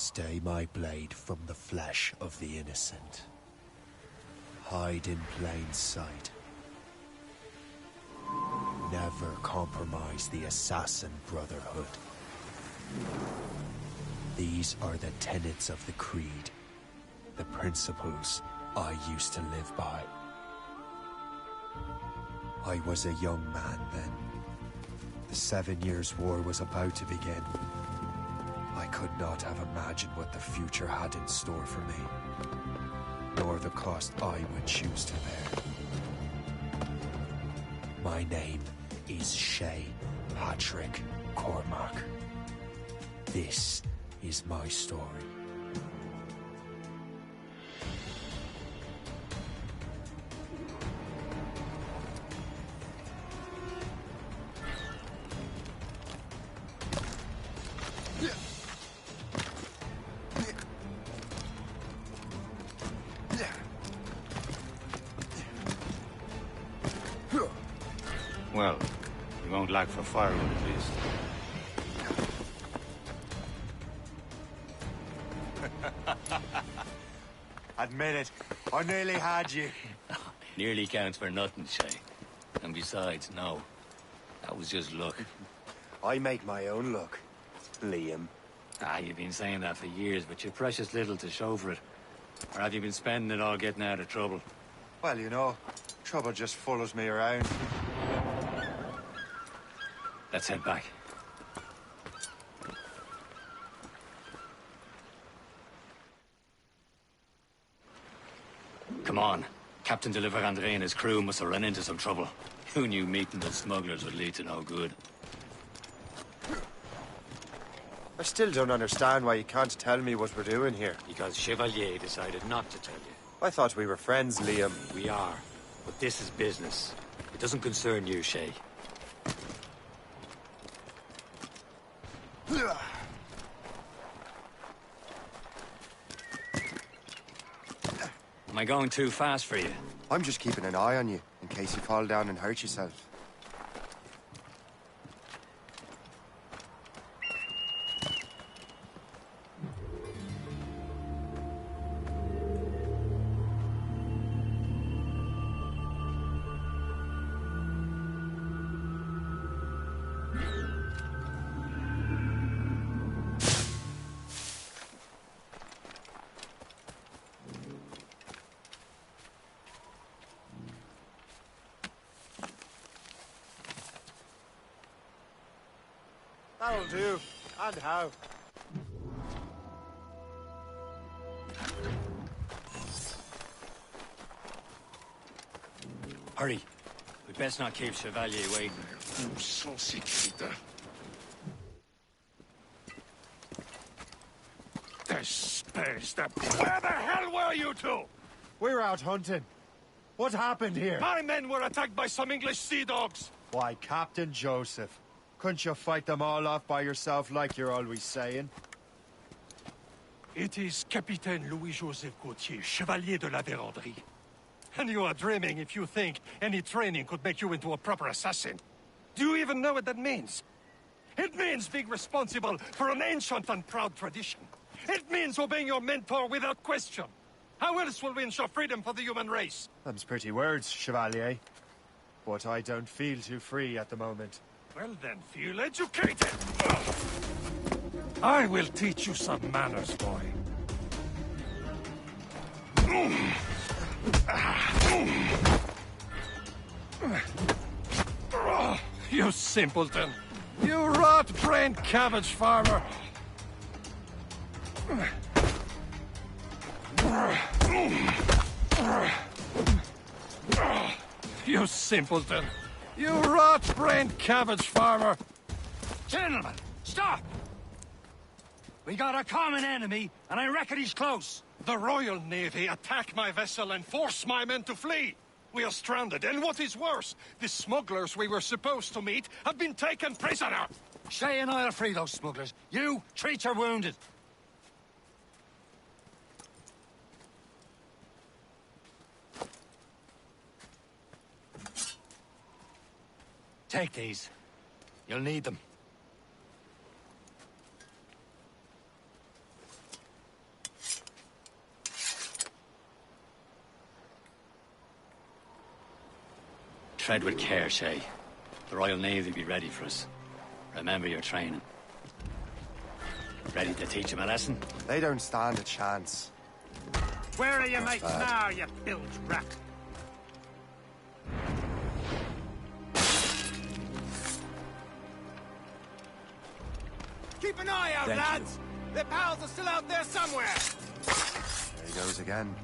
Stay my blade from the flesh of the innocent. Hide in plain sight. Never compromise the Assassin Brotherhood. These are the tenets of the Creed, the principles I used to live by. I was a young man then. The 7 Years' War was about to begin. I could not have imagined what the future had in store for me, nor the cost I would choose to bear. My name is Shay Patrick Cormac. This is my story. Well, you won't lack for firewood at least. Admit it, I nearly had you. Nearly counts for nothing, Shay. And besides, no. That was just luck. I make my own luck, Liam. You've been saying that for years, but you've precious little to show for it. Or have you been spending it all getting out of trouble? Well, you know, trouble just follows me around. Let's head back. Come on. Captain de Andre and his crew must have run into some trouble. Who knew meeting the smugglers would lead to no good? I still don't understand why you can't tell me what we're doing here. Because Chevalier decided not to tell you. I thought we were friends, Liam. We are. But this is business. It doesn't concern you, Shay. Am I going too fast for you? I'm just keeping an eye on you, in case you fall down and hurt yourself. That'll do. And how? Hurry. We'd best not keep Chevalier waiting. Sans sécurité. Espèce de... Where the hell were you two? We're out hunting. What happened here? My men were attacked by some English sea dogs. Why, Captain Joseph. Couldn't you fight them all off by yourself like you're always saying? It is Capitaine Louis-Joseph Gauthier, Chevalier de la Vérendrye. And you are dreaming if you think any training could make you into a proper assassin. Do you even know what that means? It means being responsible for an ancient and proud tradition. It means obeying your mentor without question. How else will we ensure freedom for the human race? Them's pretty words, Chevalier. But I don't feel too free at the moment. Well then, feel educated! I will teach you some manners, boy. You simpleton! You rot-brained cabbage farmer! You simpleton! You rot-brained cabbage farmer! Gentlemen, stop! We got a common enemy, and I reckon he's close. The Royal Navy attacked my vessel and forced my men to flee. We are stranded, and what is worse, the smugglers we were supposed to meet have been taken prisoner. Shay and I'll free those smugglers. You, treat your wounded. Take these. You'll need them. Tread with care, Shay. The Royal Navy be ready for us. Remember your training. Ready to teach them a lesson? They don't stand a chance. Where are your mates now, you bilge rat? Keep an eye out, Thank lads! Their pals are still out there somewhere! There he goes again.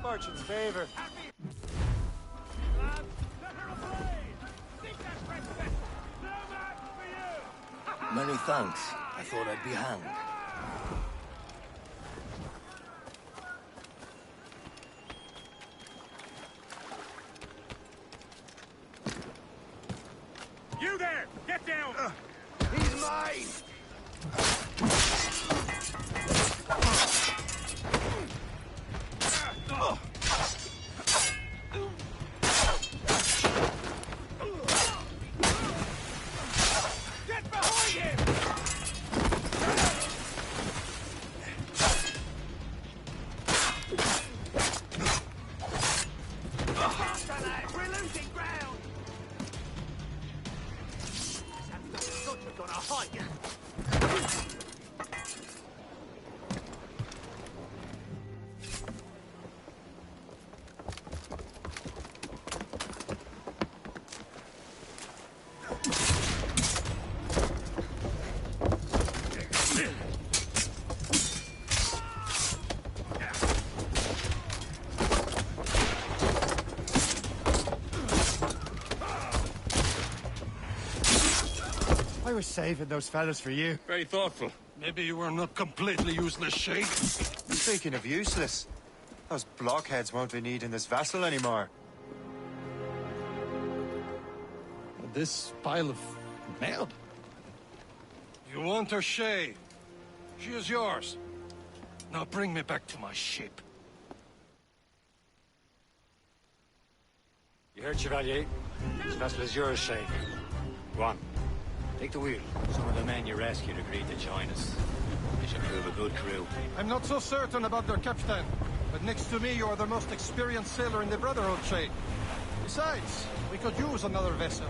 Fortune's favor. Many thanks. I thought I'd be hanged. You there! Get down! He's mine! Get behind him! We're losing ground! You're gonna hide. I was saving those fellas for you. Very thoughtful. Maybe you were not completely useless, Shay. Speaking of useless, those blockheads won't be needing this vessel anymore. This pile of mud? You want her, Shay? She is yours. Now bring me back to my ship. You heard, Chevalier? This vessel is yours, Shay. Go on. Take the wheel. Some of the men you rescued agreed to join us. They should prove a good crew. I'm not so certain about their captain, but next to me you are the most experienced sailor in the Brotherhood, Shay. Besides, we could use another vessel.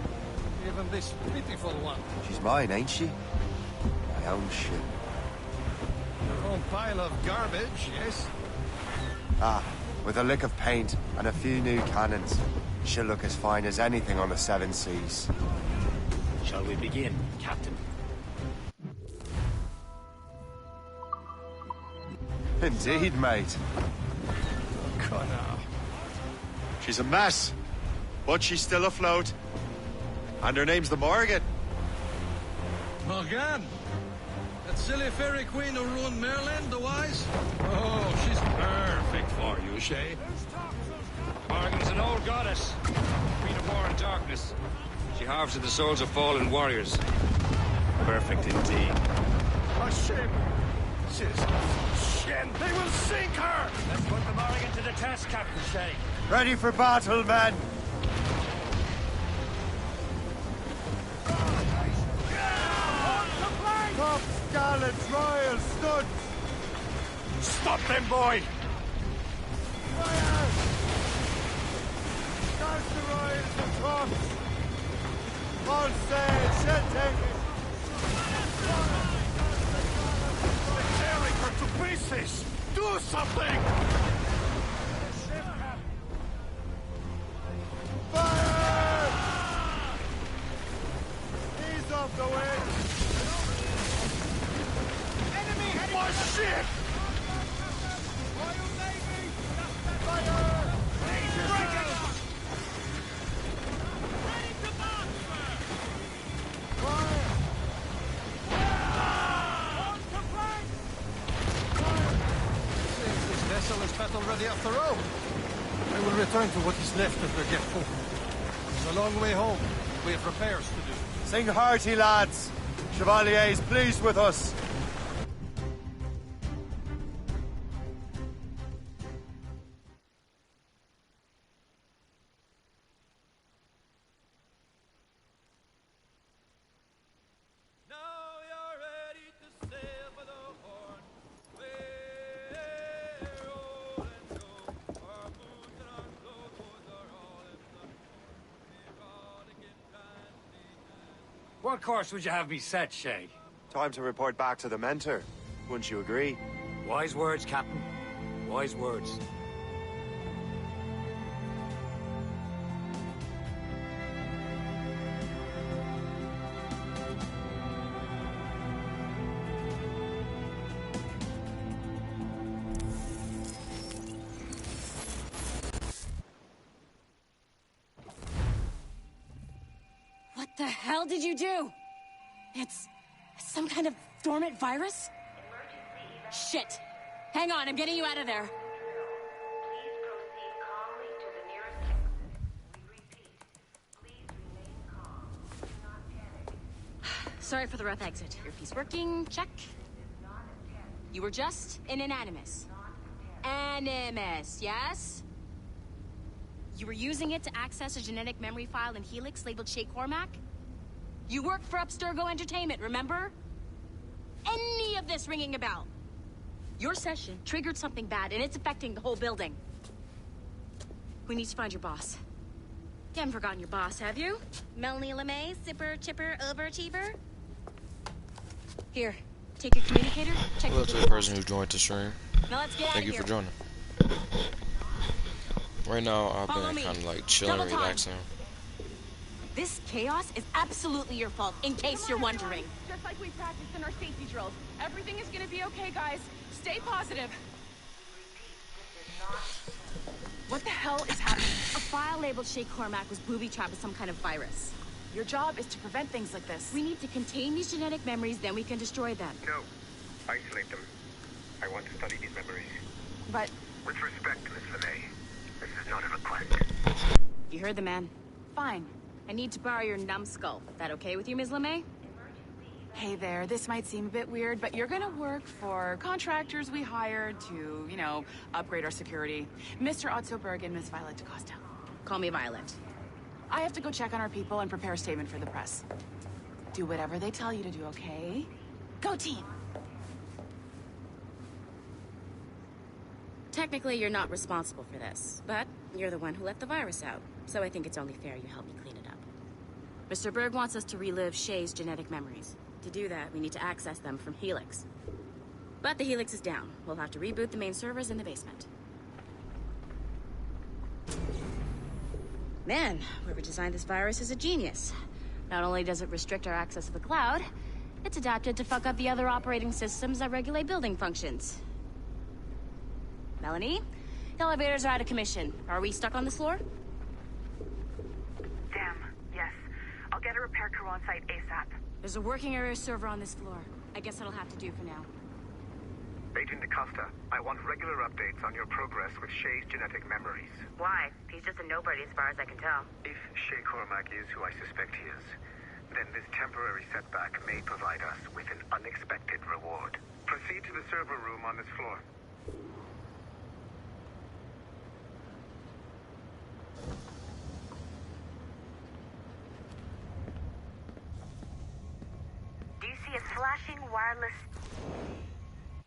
Even this pitiful one. She's mine, ain't she? My own ship. Your own pile of garbage, yes? Ah, with a lick of paint and a few new cannons, she'll look as fine as anything on the Seven Seas. Shall we begin, Captain? Indeed, mate. Connor. She's a mess, but she's still afloat. And her name's the Morgan. Morgan? That silly fairy queen who ruined Merlin, the wise? Oh, she's perfect for you, Shay. Morgan's an old goddess. Queen of war and darkness. She harvests the souls of fallen warriors. Perfect indeed. A ship! Shit! They will sink her! Let's put the Morgan to the test, Captain Shay. Ready for battle, men! Top gallants, royal studs! Stop them, boy! Fire! Charge the royals and tops! All sail, shed tankers! They're tearing her to pieces! Do something! Fire! Ease off the wind! Enemy heading My ship! Royal Navy! Fire! already after all. I will return to what is left of the depot. It's a long way home. We have repairs to do. Sing hearty, lads. Chevalier is pleased with us. What course would you have me set, Shay? Time to report back to the mentor. Wouldn't you agree? Wise words, Captain. Wise words. What the hell did you do? It's some kind of dormant virus? Shit! Hang on, I'm getting you out of there. Please proceed calmly to the nearest exit. We repeat, please remain calm. Do not panic. Sorry for the rough exit. Earpiece working, check. You were just in an Animus. Animus, yes? You were using it to access a genetic memory file in Helix labeled Shay Cormac? You worked for Abstergo Entertainment, remember? Any of this ringing a bell? Your session triggered something bad, and it's affecting the whole building. We need to find your boss. You haven't forgotten your boss, have you? Melanie LeMay, Zipper, Chipper, Overachiever? Here, take your communicator, check Hello to the person who joined the stream. Now let's get out Thank of you for here. joining. Right now, I've Follow been me. kind of like chilling, Double time. relaxing. This chaos is absolutely your fault, in case you're wondering. Just like we practiced in our safety drills. Everything is gonna be okay, guys. Stay positive. What the hell is happening? A file labeled Shay Cormac was booby-trapped with some kind of virus. Your job is to prevent things like this. We need to contain these genetic memories, then we can destroy them. No. Isolate them. I want to study these memories. But... With respect, Miss LeMay, this is not a request. You heard the man. Fine. I need to borrow your numbskull. That okay with you, Ms. LeMay? Hey there, this might seem a bit weird, but you're gonna work for contractors we hired to, you know, upgrade our security. Mr. Otto Berg and Miss Violet DaCosta. Call me Violet. I have to go check on our people and prepare a statement for the press. Do whatever they tell you to do, okay? Go team! Technically, you're not responsible for this, but you're the one who let the virus out, so I think it's only fair you help me clean it up. Mr. Berg wants us to relive Shay's genetic memories. To do that, we need to access them from Helix. But the Helix is down. We'll have to reboot the main servers in the basement. Man, whoever designed this virus is a genius. Not only does it restrict our access to the cloud, it's adapted to fuck up the other operating systems that regulate building functions. Melanie? The elevators are out of commission. Are we stuck on this floor? Damn, yes. I'll get a repair crew on site ASAP. There's a working area server on this floor. I guess that'll have to do for now. Agent DaCosta, I want regular updates on your progress with Shay's genetic memories. Why? He's just a nobody as far as I can tell. If Shay Cormac is who I suspect he is, then this temporary setback may provide us with an unexpected reward. Proceed to the server room on this floor. Do you see a flashing wireless...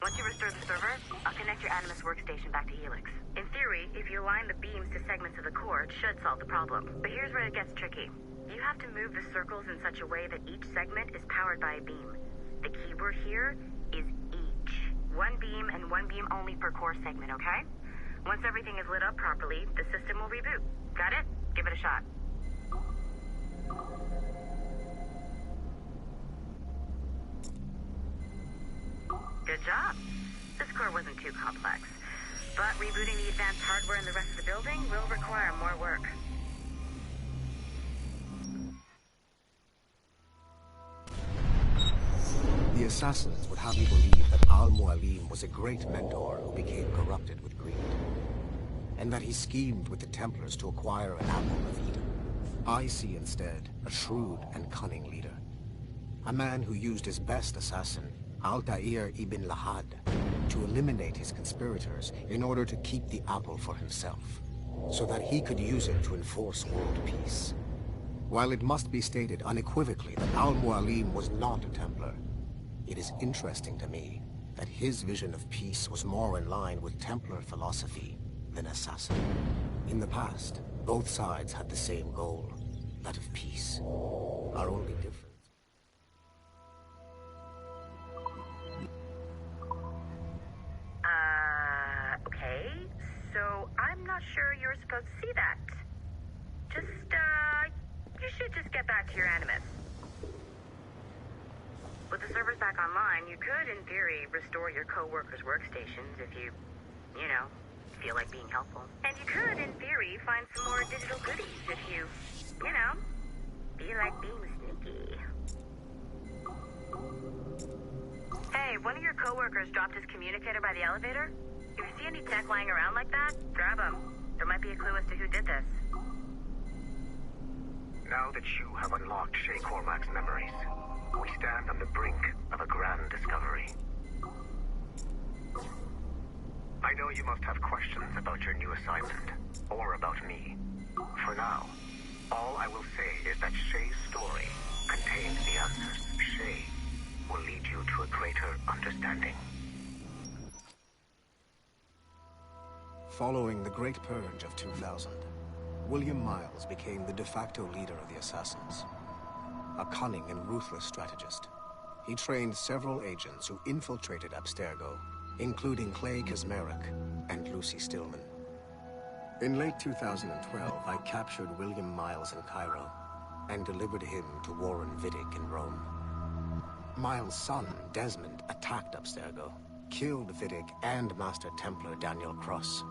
Once you restore the server, I'll connect your Animus workstation back to Helix. In theory, if you align the beams to segments of the core, it should solve the problem. But here's where it gets tricky. You have to move the circles in such a way that each segment is powered by a beam. The keyword here is each. One beam and one beam only per core segment, okay? Once everything is lit up properly, the system will reboot. Got it? Give it a shot. Good job. This core wasn't too complex. But rebooting the advanced hardware in the rest of the building will require more work. The assassins would have you believe that Al-Mualim was a great mentor who became corrupted with greed, and that he schemed with the Templars to acquire an apple of Eden. I see instead a shrewd and cunning leader. A man who used his best assassin, Altair ibn Lahad, to eliminate his conspirators in order to keep the apple for himself, so that he could use it to enforce world peace. While it must be stated unequivocally that Al-Mualim was not a Templar, it is interesting to me that his vision of peace was more in line with Templar philosophy than assassin. In the past, both sides had the same goal, that of peace. Our only difference. Okay. So I'm not sure you're supposed to see that. You should just get back to your Animus. With the servers back online, you could, in theory, restore your co-workers' workstations if you feel like being helpful. And you could, in theory, find some more digital goodies if you feel like being sneaky. Hey, one of your co-workers dropped his communicator by the elevator. If you see any tech lying around like that, grab him. There might be a clue as to who did this. Now that you have unlocked Shay Cormac's memories, we stand on the brink of a grand discovery. I know you must have questions about your new assignment, or about me. For now, all I will say is that Shay's story contains the answers. Shay will lead you to a greater understanding. Following the Great Purge of 2000, William Miles became the de facto leader of the Assassins. A cunning and ruthless strategist, he trained several agents who infiltrated Abstergo, including Clay Kazmarek and Lucy Stillman. In late 2012, I captured William Miles in Cairo and delivered him to Warren Vidic in Rome. Miles' son, Desmond, attacked Abstergo, killed Vidic and Master Templar Daniel Cross.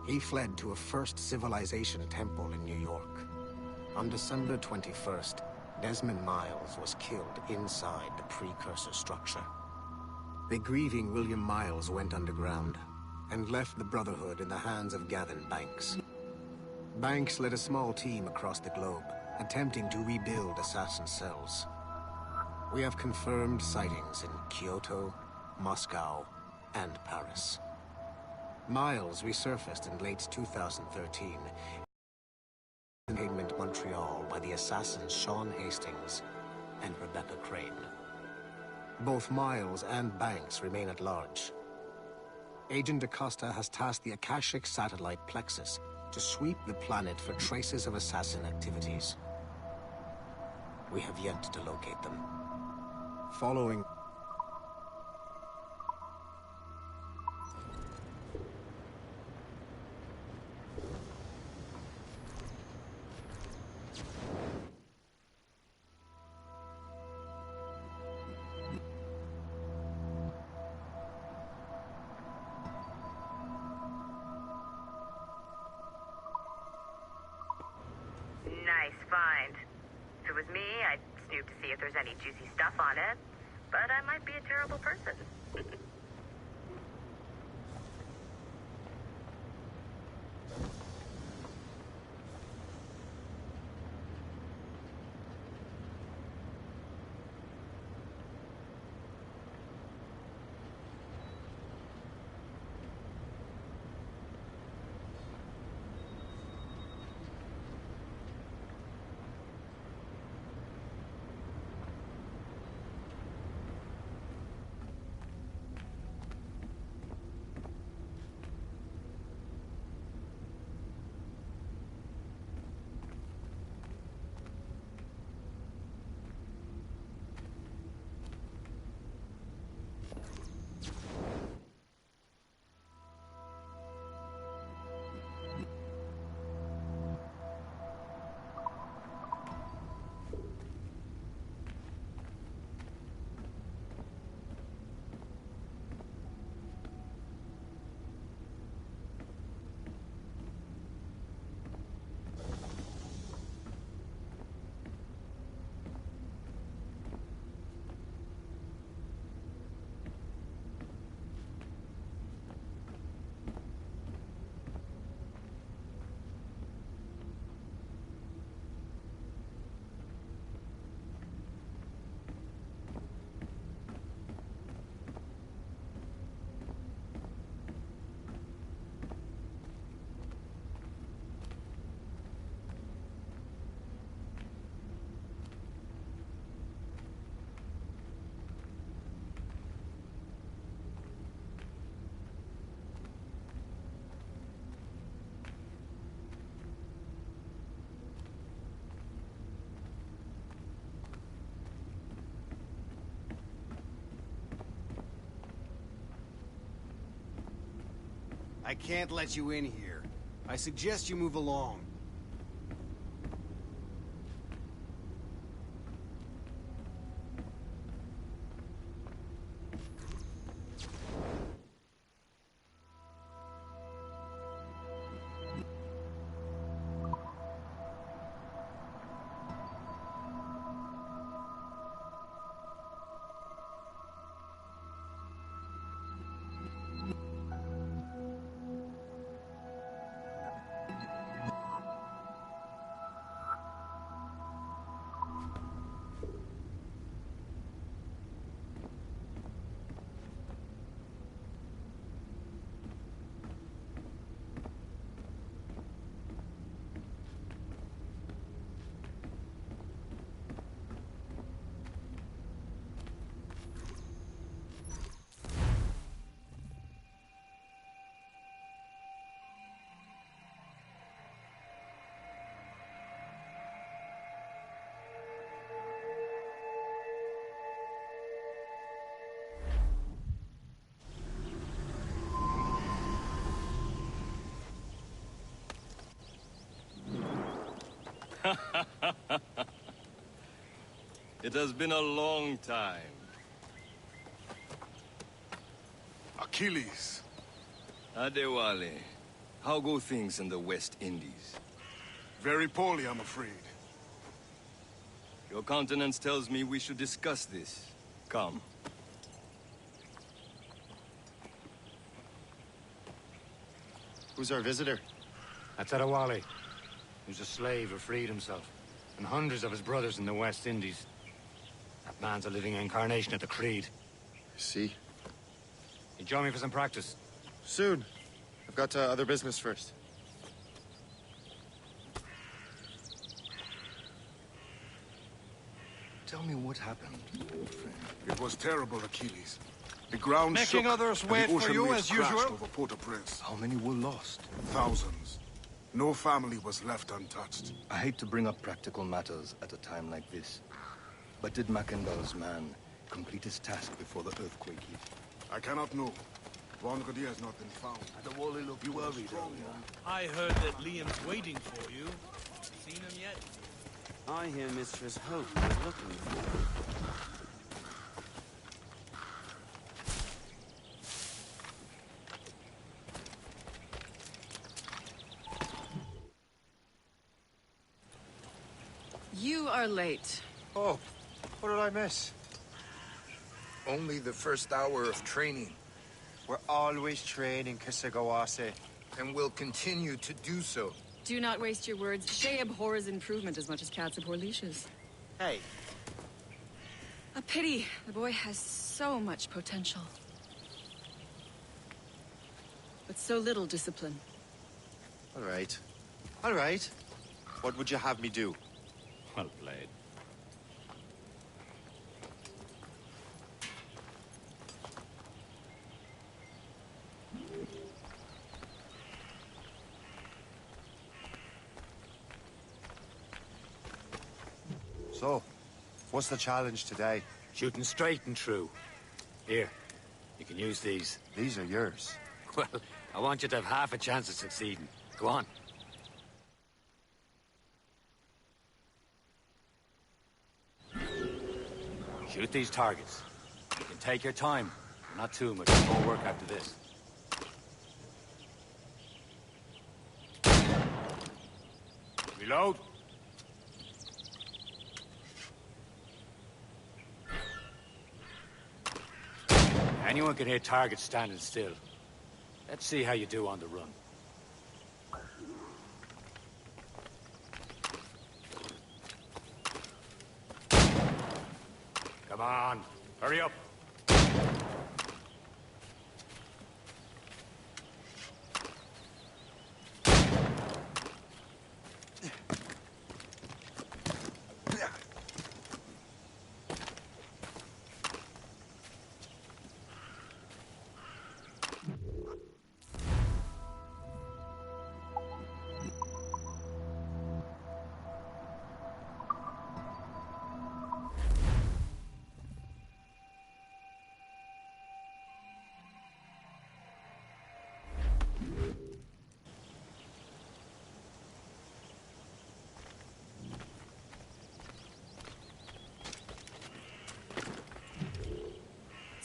He fled to a First Civilization temple in New York. On December 21st, Desmond Miles was killed inside the precursor structure. The grieving William Miles went underground and left the Brotherhood in the hands of Gavin Banks. Banks led a small team across the globe, attempting to rebuild assassin cells. We have confirmed sightings in Kyoto, Moscow, and Paris. Miles resurfaced in late 2013 in Entertainment Montreal by the assassins Sean Hastings and Rebecca Crane. Both Miles and Banks remain at large. Agent Acosta has tasked the Akashic satellite Plexus to sweep the planet for traces of assassin activities. We have yet to locate them. Following Nice find. If it was me, I'd snoop to see if there's any juicy stuff on it. But I might be a terrible person. I can't let you in here. I suggest you move along. It has been a long time. Achilles. Adewale, how go things in the West Indies? Very poorly, I'm afraid. Your countenance tells me we should discuss this. Come. Who's our visitor? That's Adewale, who's a slave who freed himself, and hundreds of his brothers in the West Indies. That man's a living incarnation of the Creed. I see. You join me for some practice? Soon. I've got other business first. Tell me what happened, old friend. It was terrible, Achilles. The ground Making shook, others and the wait for ocean you waves as crashed usual? over Port-au-Prince. How many were lost? Thousands. No family was left untouched. I hate to bring up practical matters at a time like this. But did Macandal's man complete his task before the earthquake hit? I cannot know. Von Godier has not been found. Adewale looked worried earlier. I heard that Liam's waiting for you. Seen him yet? I hear Mistress Hope is looking for you. You are late. Oh, what did I miss? Only the first hour of training. We're always training, Kisagawase. And will continue to do so. Do not waste your words. Shay abhors improvement as much as cats abhor leashes. Hey. A pity. The boy has so much potential. But so little discipline. All right. All right. What would you have me do? Well played. So, what's the challenge today? Shooting straight and true. Here, you can use these. These are yours. Well, I want you to have half a chance of succeeding. Go on. Shoot these targets. You can take your time. Not too much more work after this. Reload. Anyone can hit targets standing still. Let's see how you do on the run. Come on, hurry up.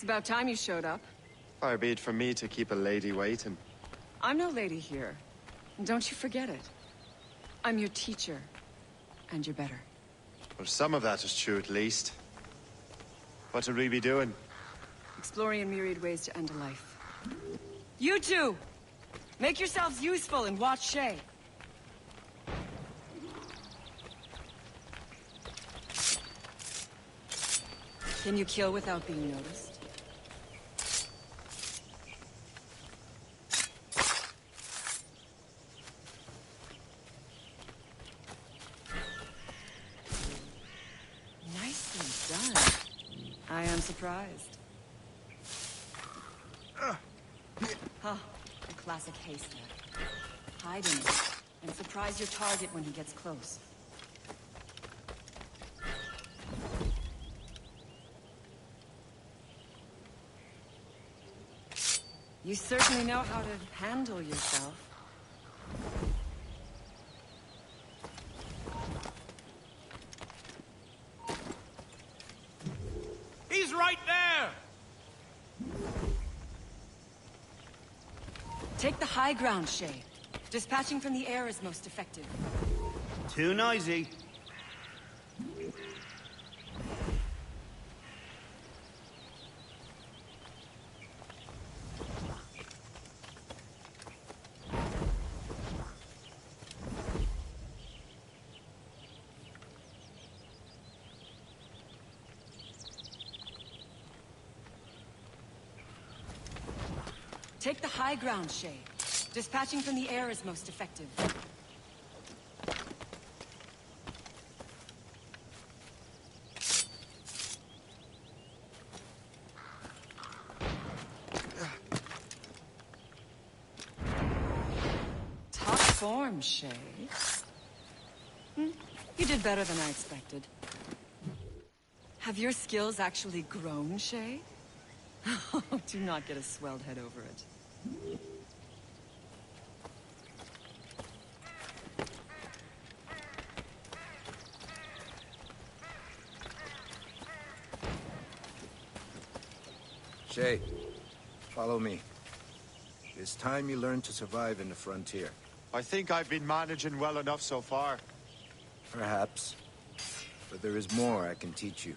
It's about time you showed up. Far be it from me to keep a lady waiting. I'm no lady here. Don't you forget it. I'm your teacher. And you're better. Well, some of that is true at least. What would we be doing? Exploring a myriad ways to end a life. You two! Make yourselves useful and watch Shay. Can you kill without being noticed? Nicely done. I am surprised. Huh, a classic haystack. Hide in it, and surprise your target when he gets close. You certainly know how to handle yourself. He's right there! Take the high ground, Shay. Dispatching from the air is most effective. Too noisy. Take the high ground, Shay. Dispatching from the air is most effective. Top form, Shay. You did better than I expected. Have your skills actually grown, Shay? Do not get a swelled head over it. Shay, follow me. It's time you learn to survive in the frontier. I think I've been managing well enough so far. Perhaps. But there is more I can teach you.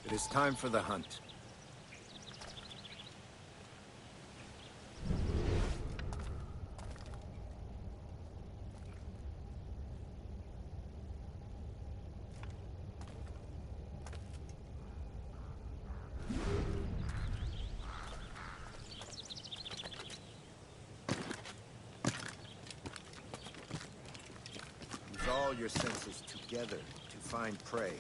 It is time for the hunt. Use all your senses together to find prey.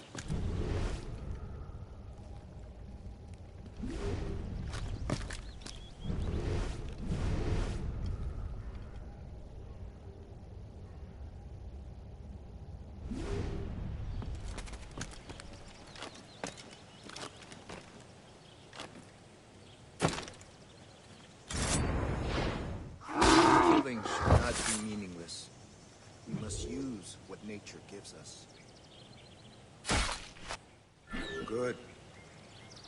Killing should not be meaningless. We must use what nature gives us. Good.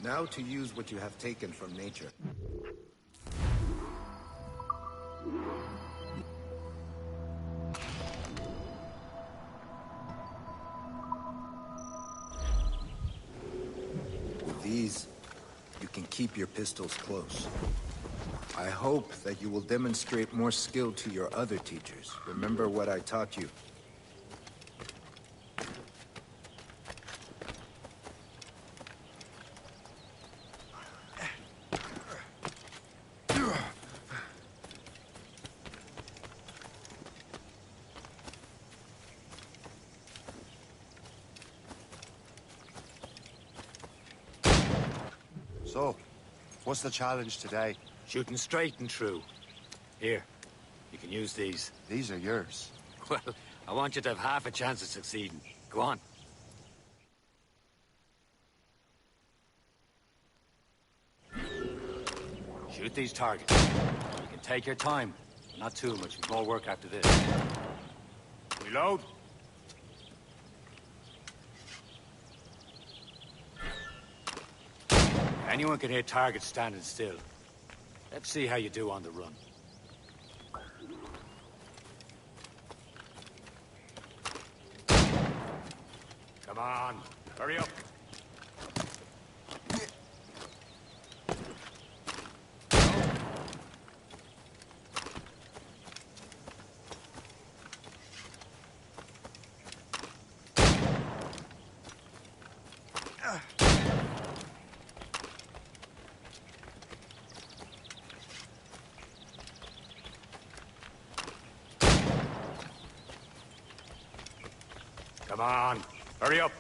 Now to use what you have taken from nature. With these, you can keep your pistols close. I hope that you will demonstrate more skill to your other teachers. Remember what I taught you. So, what's the challenge today? Shooting straight and true. Here, you can use these. These are yours. Well, I want you to have half a chance of succeeding. Go on. Shoot these targets. You can take your time, but not too much. More work after this. Reload. Anyone can hit targets standing still. Let's see how you do on the run. Come on, hurry up. Come on, hurry up.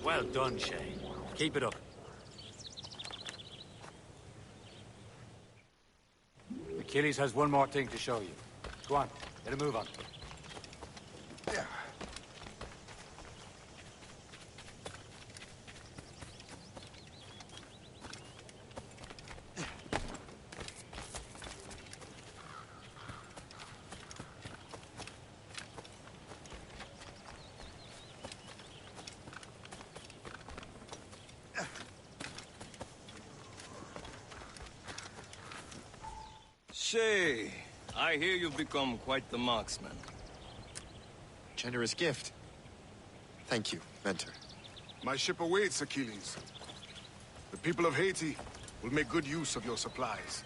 Well done, Shay. Keep it up. Achilles has one more thing to show you. Go on, get a move on. Yeah. Shay, I hear you've become quite the marksman. Generous gift. Thank you, Mentor. My ship awaits, Achilles. The people of Haiti will make good use of your supplies.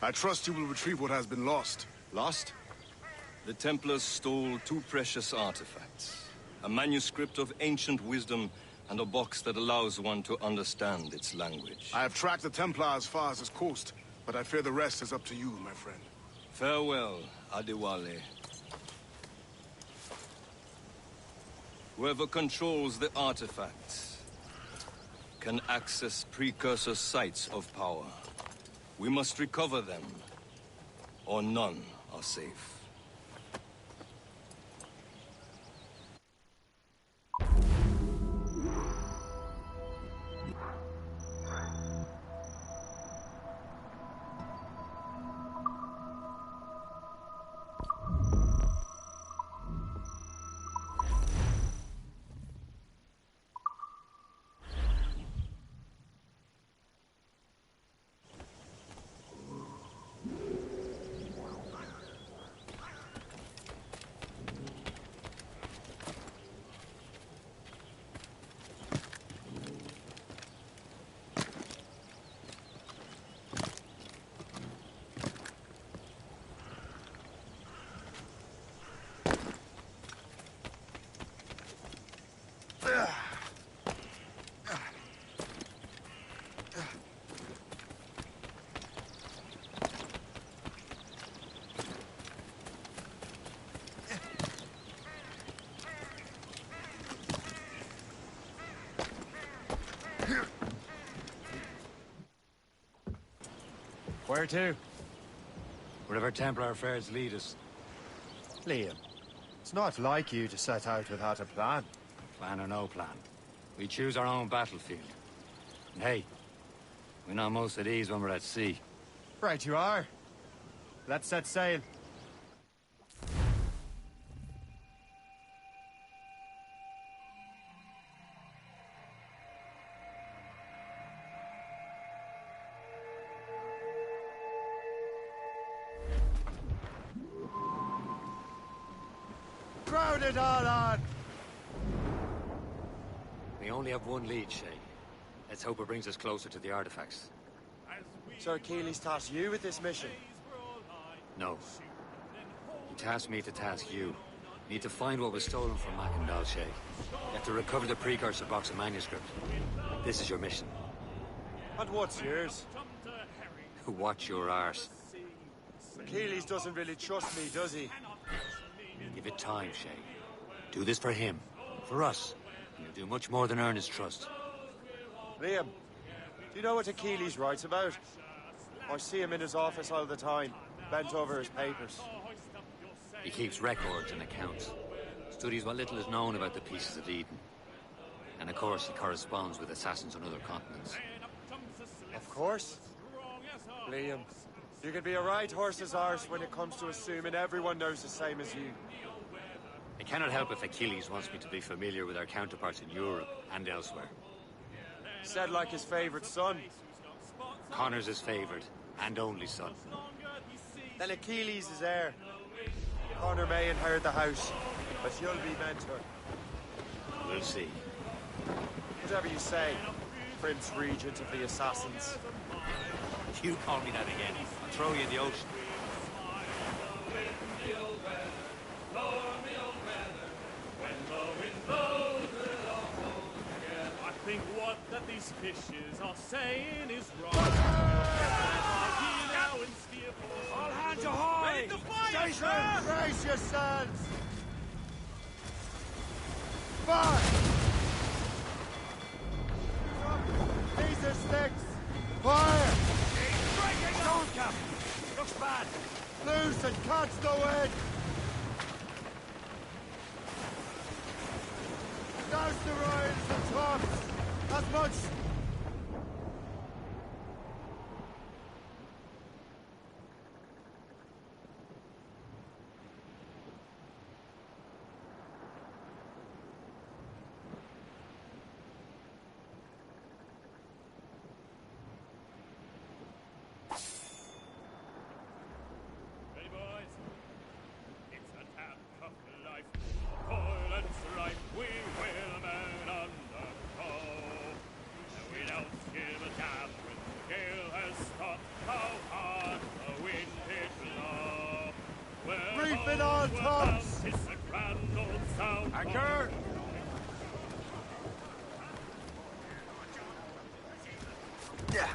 I trust you will retrieve what has been lost. Lost? The Templars stole 2 precious artifacts. A manuscript of ancient wisdom and a box that allows one to understand its language. I have tracked the Templar as far as this coast, but I fear the rest is up to you, my friend. Farewell, Adewale. Whoever controls the artifacts can access precursor sites of power. We must recover them, or none are safe. Where to? Wherever Templar affairs lead us. Liam, it's not like you to set out without a plan. Plan or no plan. We choose our own battlefield. And hey, we're not most at ease when we're at sea. Right you are. Let's set sail. Crowd it all on! We only have one lead, Shay. Let's hope it brings us closer to the artifacts. Sir Achilles tasked you with this mission? No. He tasked me to task you. You need to find what was stolen from Mackandal, Shay. You have to recover the precursor box of manuscript. This is your mission. And what's yours? Watch your arse. Achilles doesn't really trust me, does he? Give it time, Shay. Do this for him. For us. And you'll do much more than earn his trust. Liam, do you know what Achilles writes about? I see him in his office all the time, bent over his papers. He keeps records and accounts. Studies what little is known about the Pieces of Eden. And of course, he corresponds with assassins on other continents. Of course. Liam, you can be a right horse's arse when it comes to assuming everyone knows the same as you. I cannot help if Achilles wants me to be familiar with our counterparts in Europe and elsewhere. Said like his favorite son. Connor's his favored and only son. Then Achilles is heir. Connor may inherit the house, but you'll be mentor. We'll see. Whatever you say, Prince Regent of the Assassins. If you call me that again, I'll throw you in the ocean. I think what that these fishes are saying is wrong. All hands ahoy! Ready to fire, Jason, sir! brace yourselves! Fire! These are sticks! Fire! Don't, Cap! Looks bad! Loose and catch the wind! Douse the royals and tops! As much... Ready, boys? It's a tap of life. Violence rife, we will men undergo. And we don't give a damn when the gale has stopped. How hard the wind it blow. Well, Reef it all tops! it's a grand old sound. Anchor! Yeah.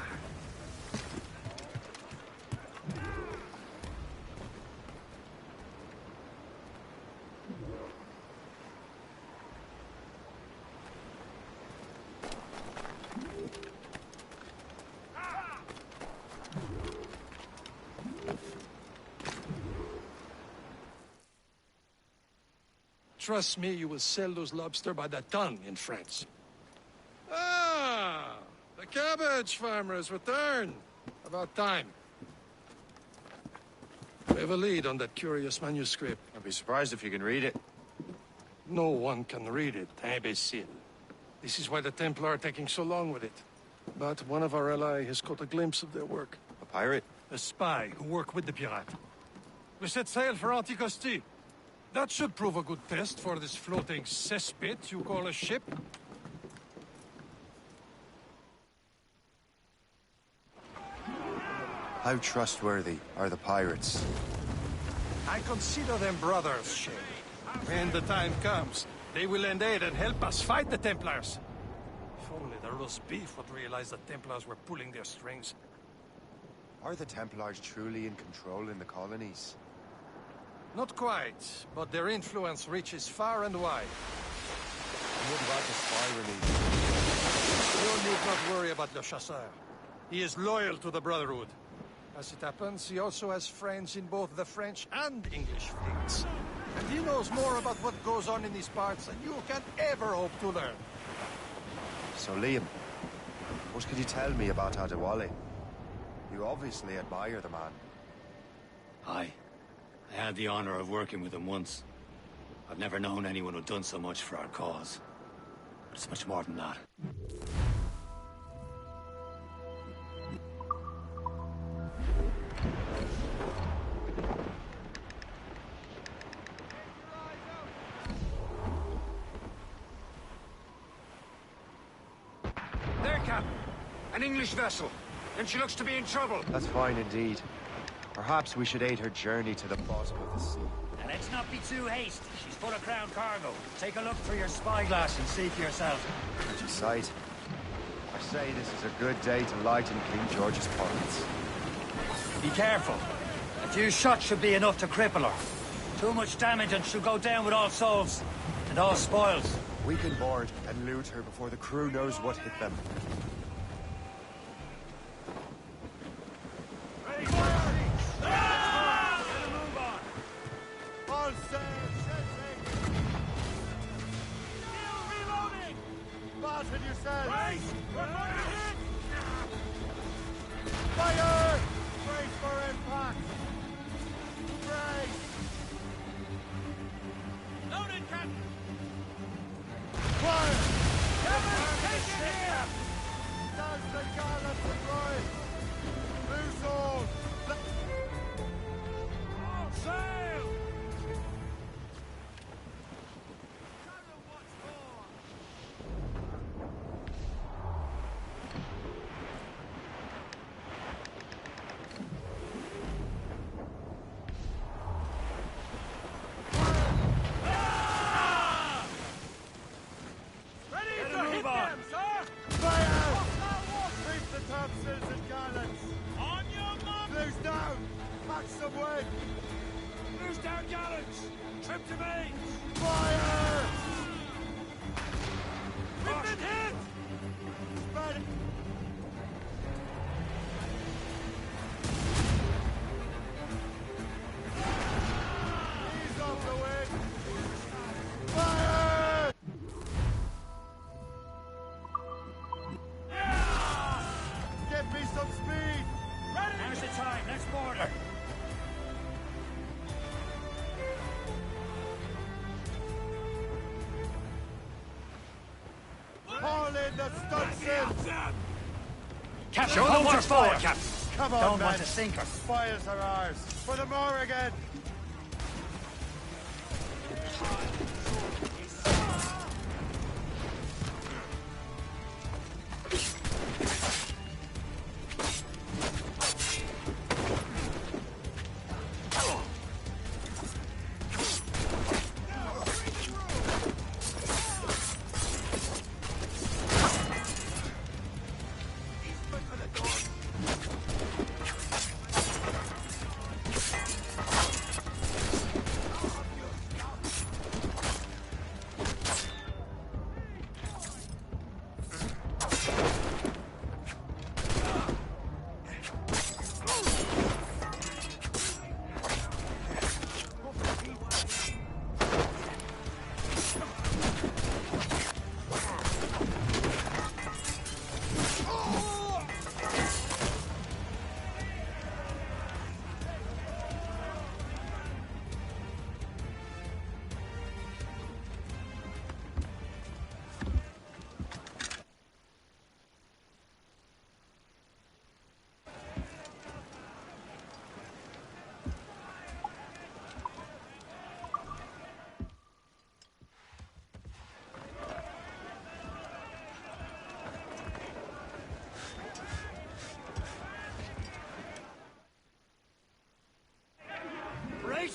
Trust me, you will sell those lobster by the ton in France. Ah! The cabbage farmers return. About time. We have a lead on that curious manuscript. I'd be surprised if you can read it. No one can read it, imbecile. This is why the Templar are taking so long with it. But one of our allies has caught a glimpse of their work. A pirate? A spy who worked with the pirate. We set sail for Anticosti. That should prove a good test for this floating cesspit you call a ship. How trustworthy are the pirates? I consider them brothers, Shay. When the time comes, they will lend aid and help us fight the Templars. If only the roast beef would realize the Templars were pulling their strings. Are the Templars truly in control in the colonies? Not quite, but their influence reaches far and wide. What about the spy release? You need not worry about Le Chasseur. He is loyal to the Brotherhood. As it happens, he also has friends in both the French and English fleets. And he knows more about what goes on in these parts than you can ever hope to learn. So, Liam, what could you tell me about Adewale? You obviously admire the man. Aye. I had the honor of working with him once. I've never known anyone who'd done so much for our cause. But it's much more than that. There, Captain. An English vessel. And she looks to be in trouble. That's fine indeed. Perhaps we should aid her journey to the bottom of the sea. Now let's not be too hasty. She's full of crown cargo. Take a look through your spyglass and see for yourself. Pretty sight. I say this is a good day to lighten King George's pockets. Be careful. A few shots should be enough to cripple her. Too much damage and she'll go down with all souls. And all spoils. We can board and loot her before the crew knows what hit them. All sail, reloading! Fasten yourselves! Brace! We're going to hit! Fire! Brace for impact! Brace! Loaded, Captain! Fire! Kevin, take it here! Down the gallant deployed! Loose all! All sail! Captain, show them what's forward, for, Captain. Come on, Don't men. want to sink us. Spoils are ours. For the Morrigan!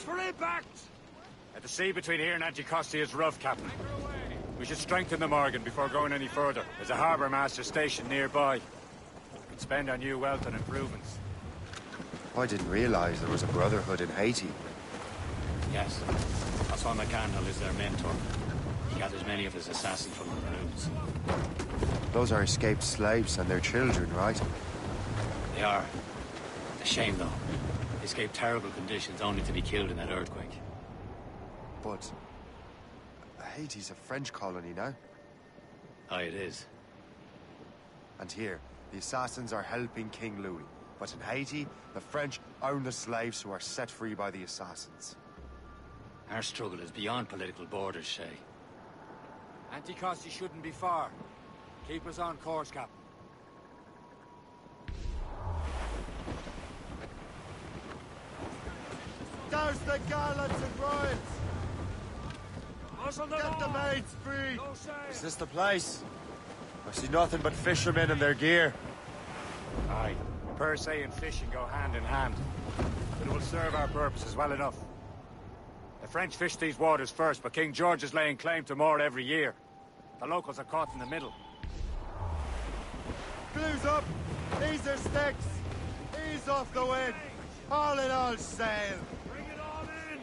For impact! The sea between here and Anticosti is rough, Captain. We should strengthen the Morgan before going any further. There's a harbour master station nearby. We can spend our new wealth on improvements. I didn't realize there was a brotherhood in Haiti. Yes. Hassan McCandle is their mentor. He gathers many of his assassins from the ruins. Those are escaped slaves and their children, right? They are. A shame, though. They escaped terrible conditions only to be killed in that earthquake. But Haiti's a French colony now. Aye, it is. And here, the assassins are helping King Louis. But in Haiti, the French own the slaves who are set free by the assassins. Our struggle is beyond political borders, Shay. Anticosti shouldn't be far. Keep us on course, Captain. Douse the gallants and royals! Get the maids free! Is this the place? I see nothing but fishermen and their gear. Aye. Per se and fishing go hand in hand. But it will serve our purposes well enough. The French fish these waters first, but King George is laying claim to more every year. The locals are caught in the middle. Blues up! Ease their sticks! Ease off the wind! All in all sail! Bring it all in!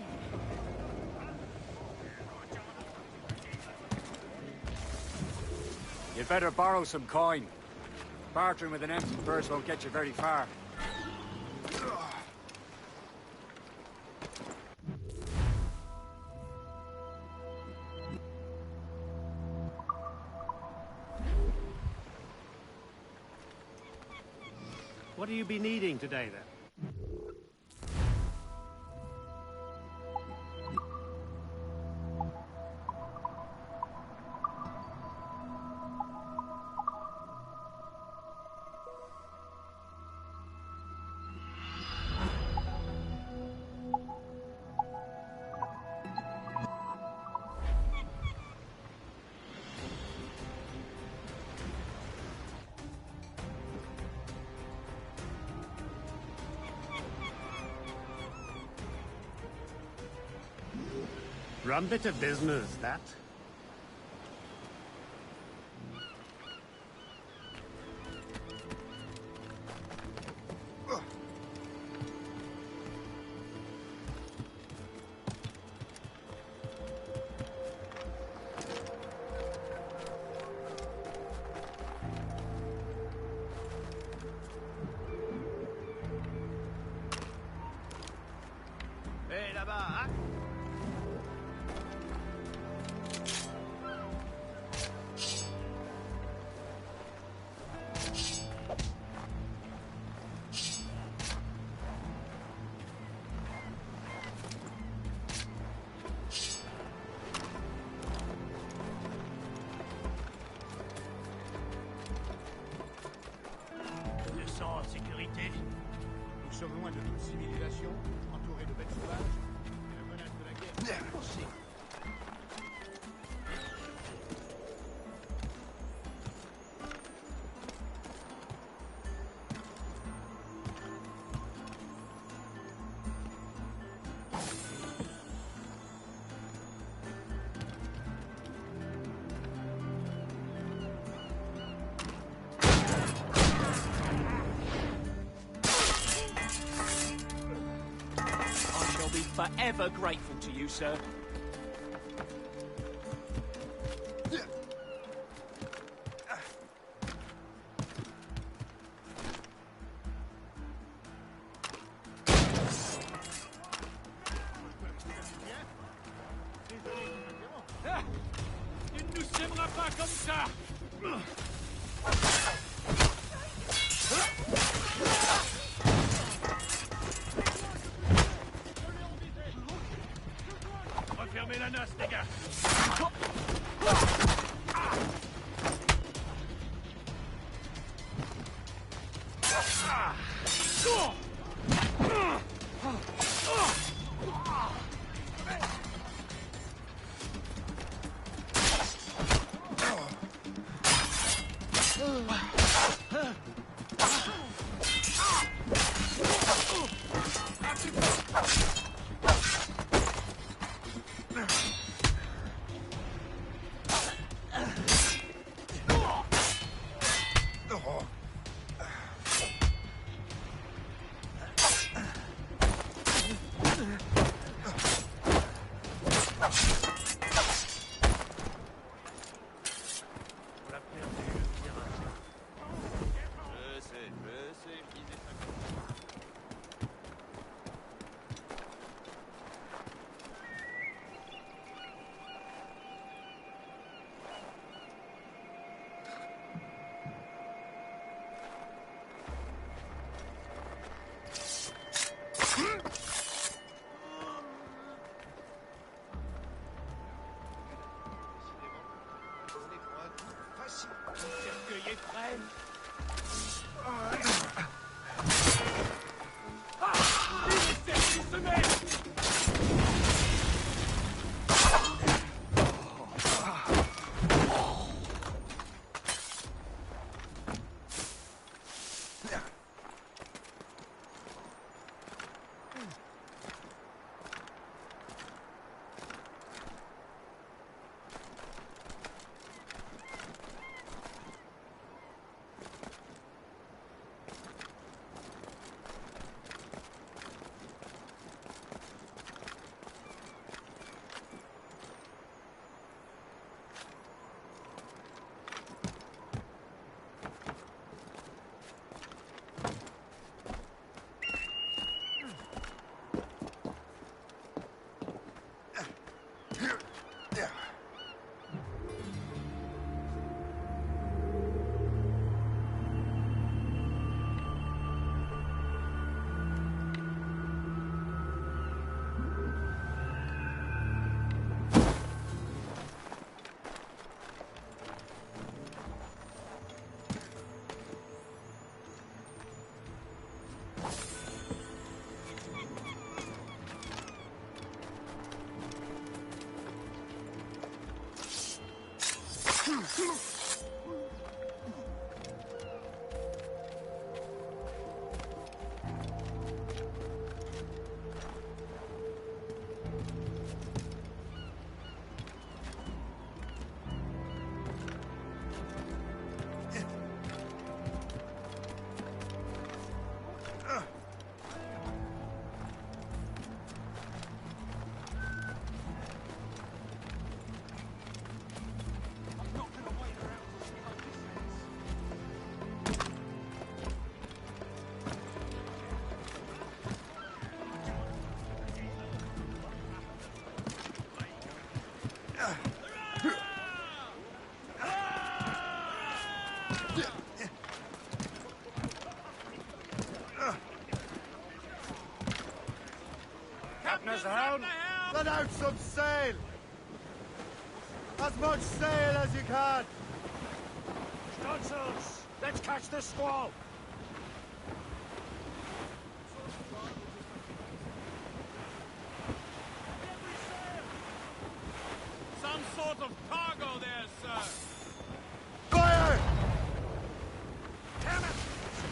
You'd better borrow some coin. Bartering with an empty purse won't get you very far. What do you be needing today, then? Rum bit of business, that. Hé, là-bas, hein? Je me sens en sécurité. Nous sommes loin de toute civilisation, entourés de bêtes sauvages, et la menace de la guerre est forcée. I shall be forever grateful to you, sir. Ah, tu ne nous sèmeras pas comme ça. Refermez la noce, les gars. Cercueil est prêt. down. Let out some sail! As much sail as you can! Stunsails! Let's catch this squall! Some sort of cargo there, sir. Fire! Damn it!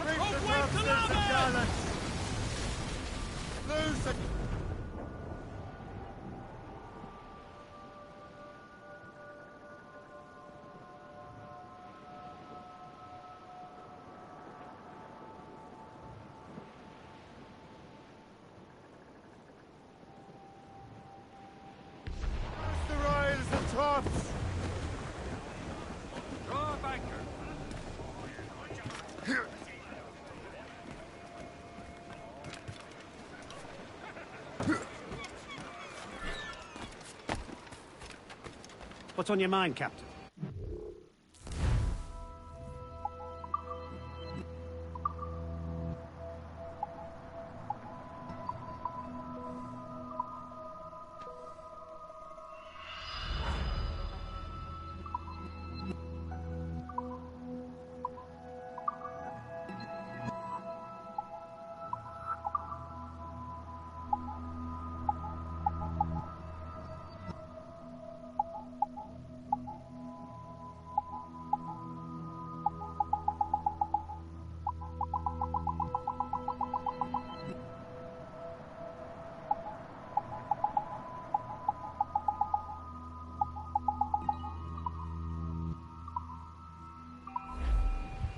Bring Oh, the wait, topsails and Calaban! gallants! Loose it! The royals and tops! Draw a banker. What's on your mind, Captain?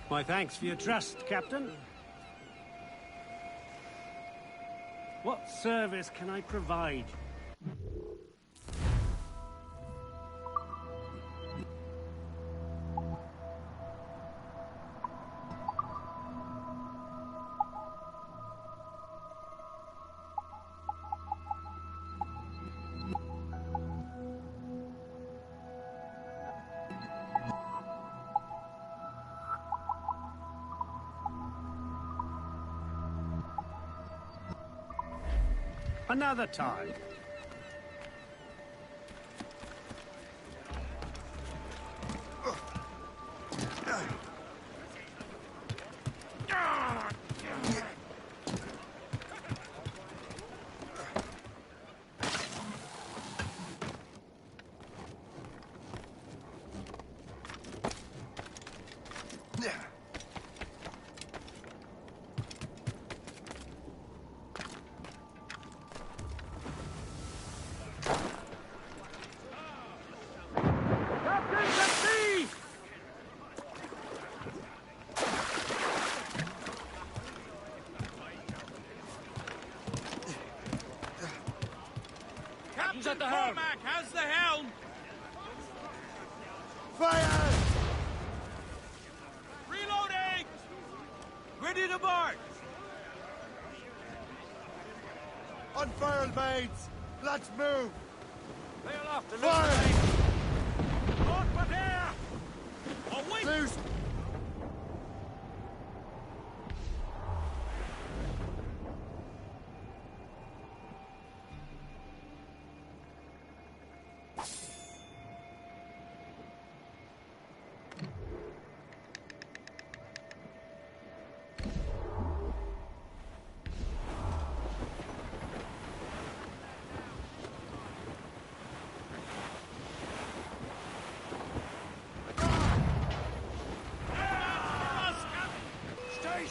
My thanks for your trust, Captain. What service can I provide? Another time. Captain Cormac has the helm. Fire! Reloading. Ready to march. Unfurl mains! Let's move! Sail off the Fire! Not but there. Away. Loose!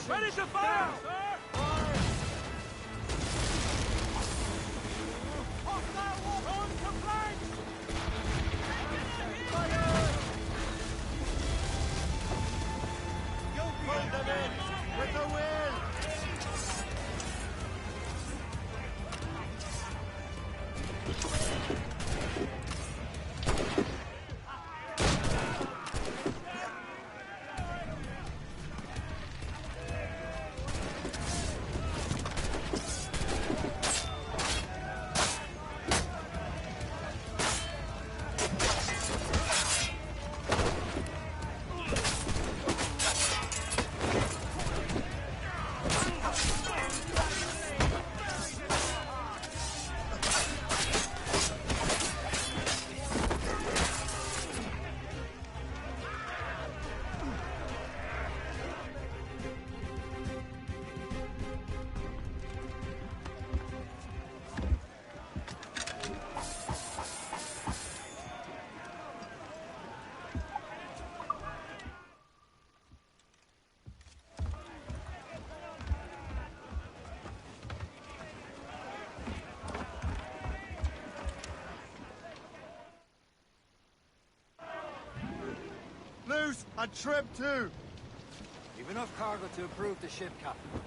Ready to fire, sir. Hostile war on to flanks. Pull them in! With the will! Loose and trim too. You've enough cargo to approve the ship, Captain.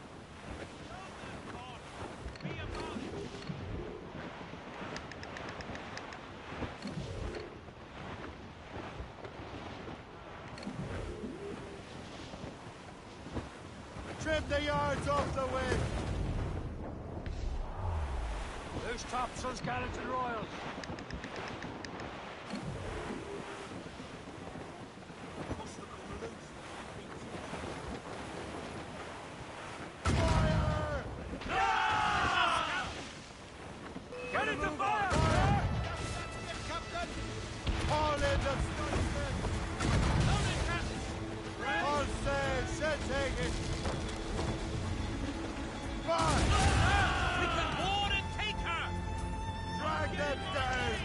Trim the yards off the wind. Loose topsails, gallants and royals. Get into fire! Captain! All in the stuntsman! All sail, shall take it! Fire! We can board and take her! Drag them down!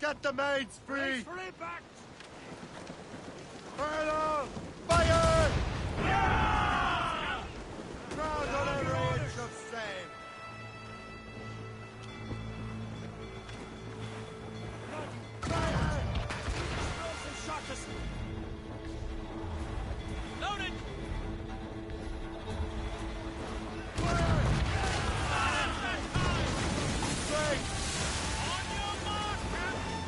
Get the maids free! Free back! Furlong! Fire! Crowd on every inch of sail! Fire! Shot us! Loaded! Straight! On your mark, Captain!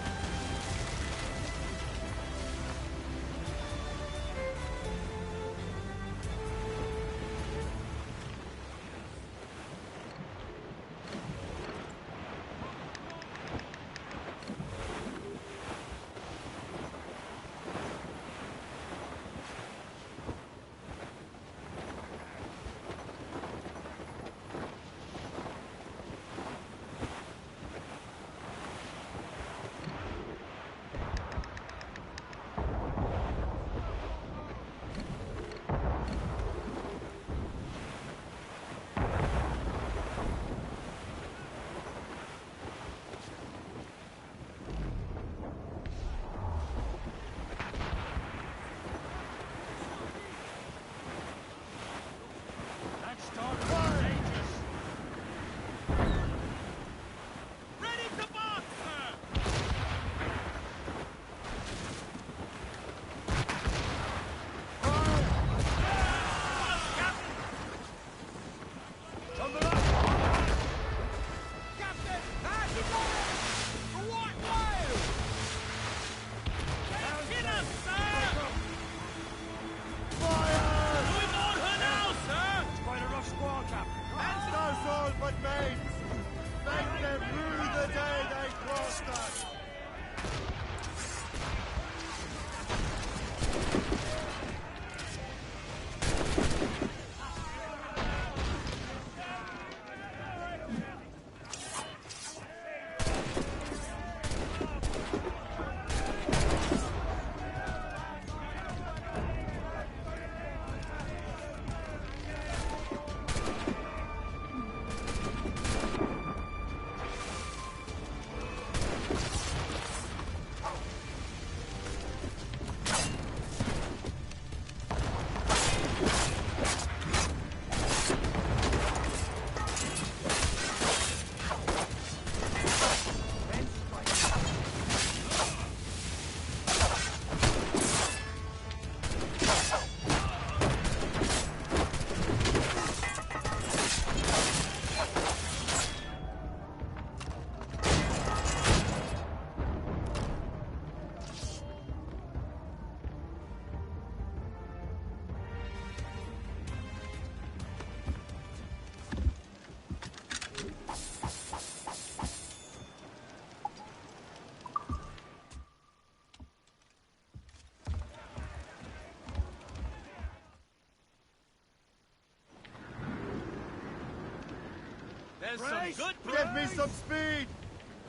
There's some Brace! good Give me some speed!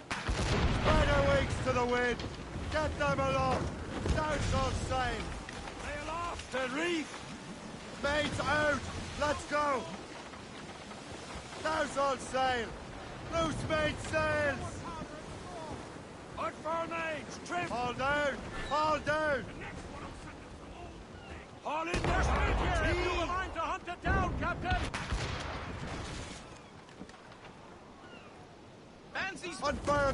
Spread your wings to the wind! Get them aloft! Douse all sail! Sail off the reef! Mates out! Let's go! Douse all sail! Loose main sails! On four mains! Trim! Haul down! Haul down! Haul in their speed here! If you mind to hunt it down, Captain! Fancy's on fire!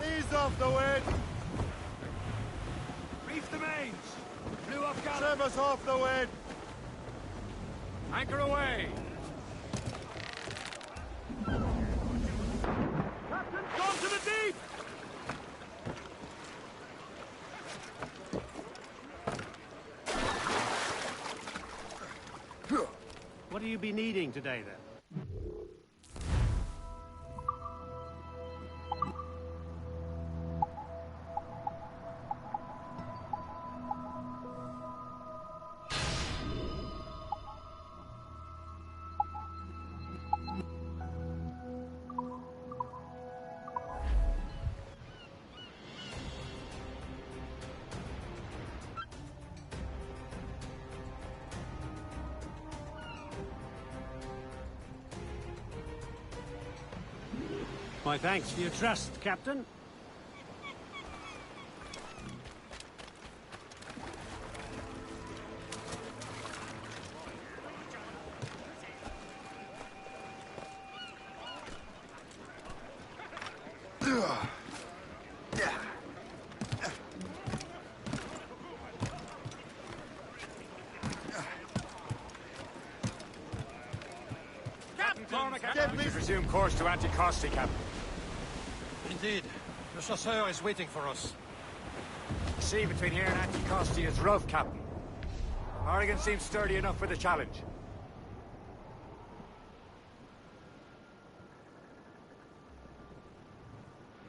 Ease off the wind! Reef the mains! Blew up galley! Trim us off the wind! Anchor away! Captain, gone to the deep! What do you be needing today, then? My thanks for your trust, Captain. We should resume course to Anticosti, Captain. Indeed. Le Chasseur is waiting for us. The sea between here and Anticosti is rough, Captain. Oregon seems sturdy enough for the challenge.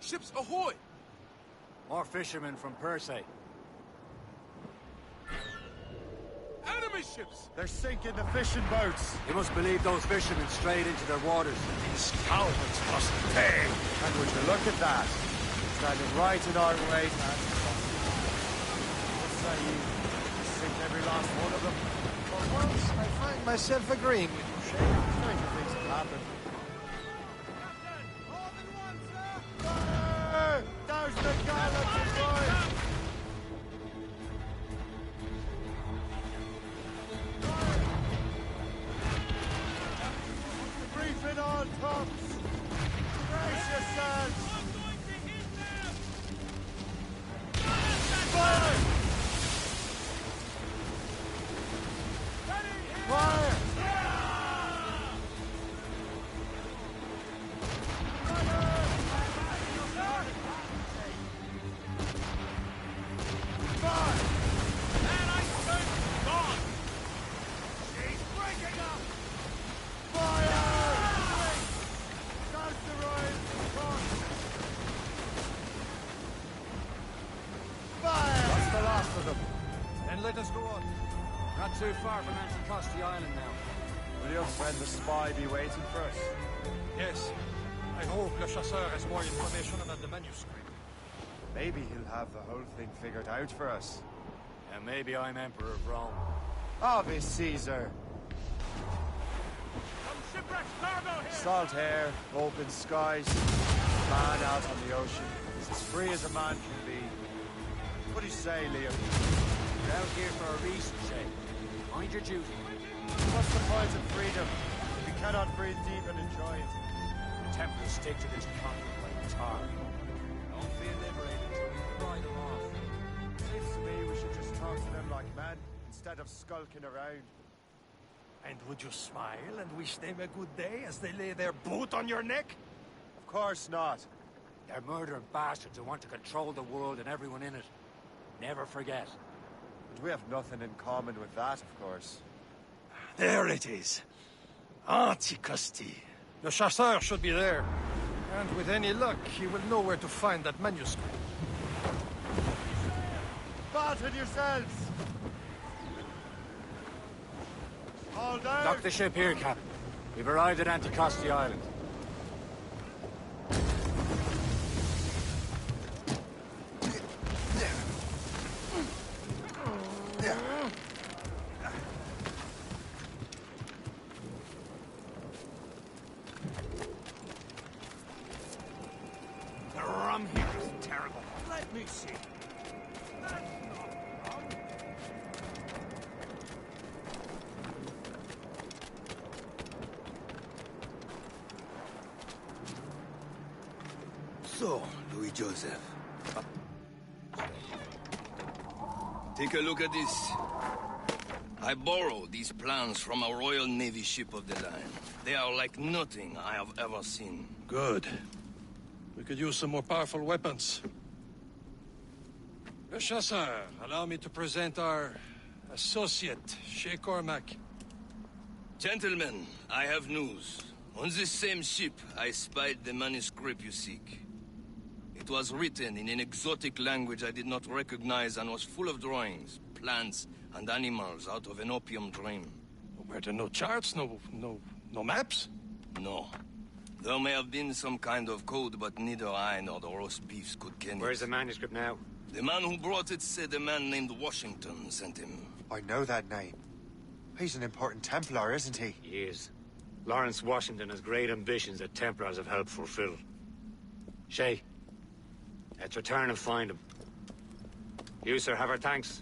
Ships ahoy! More fishermen from Persay. Enemy ships! They're sinking the fishing boats! You must believe those fishermen strayed into their waters. These cowards must pay! And would you look at that? Standing right in our way, and what say you? Sink every last one of them. For once, I find myself agreeing with you, Shay. Stranger things have happened. Fire! Douse the gallows, boys! Brief it all, tops! Brace yourselves! Fire! Fire! Let us go on. Not too far from Anticosti Island now. Will your friend the spy be waiting for us? Yes. I hope Le Chasseur has more information about the manuscript. Maybe he'll have the whole thing figured out for us. And maybe I'm Emperor of Rome. Ave Caesar! Some shipwrecked cargo here! Salt air, open skies. man out on the ocean. He's as free as a man can be. What do you say, Leo? You're out here for a reason, Shay. Mind your duty. What's the point of freedom if you cannot breathe deep and enjoy it? The Templars stick to this continent like tar. Don't feel liberated till we fry them off. Seems to me we should just talk to them like men instead of skulking around. And would you smile and wish them a good day as they lay their boot on your neck? Of course not. They're murdering bastards who want to control the world and everyone in it. Never forget. But we have nothing in common with that, of course. There it is. Anticosti. The chasseur should be there. And with any luck, he will know where to find that manuscript. Batten yourselves! All down! Dock the ship here, Captain. We've arrived at Anticosti Island. The rum here is terrible. Let me see. So, Louis Joseph. Take a look at this. I borrowed these plans from a Royal Navy ship of the line. They are like nothing I have ever seen. Good. We could use some more powerful weapons. Le Chasseur, allow me to present our associate, Shay Cormac. Gentlemen, I have news. On this same ship, I spied the manuscript you seek. It was written in an exotic language I did not recognize and was full of drawings, plants, and animals out of an opium dream. Were there no charts, no maps? No. There may have been some kind of code, but neither I nor the roast beefs could ken it. Where's the manuscript now? The man who brought it said a man named Washington sent him. I know that name. He's an important Templar, isn't he? He is. Lawrence Washington has great ambitions that Templars have helped fulfill. Shay, let's return and find him. You, sir, have our thanks.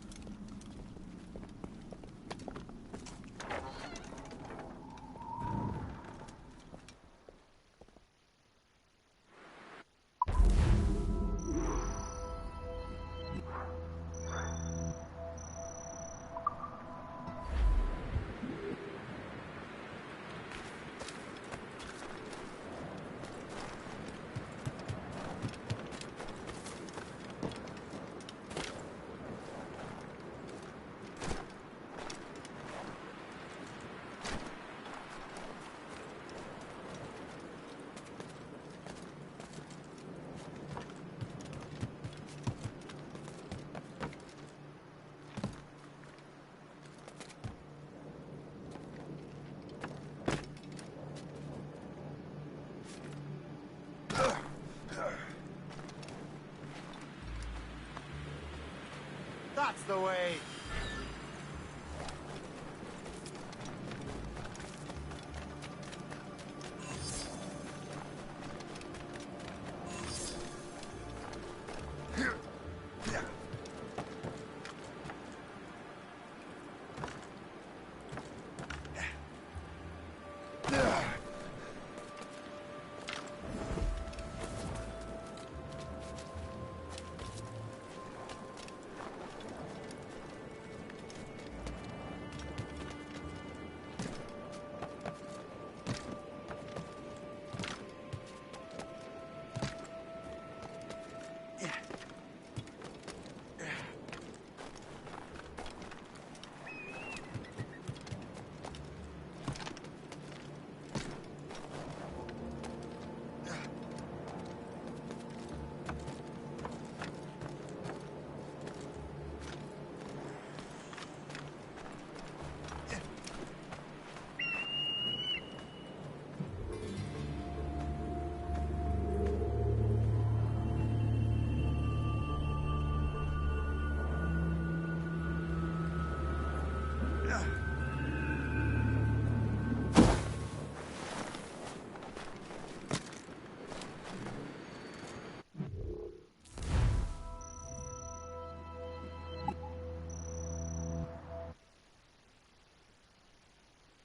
That's the way!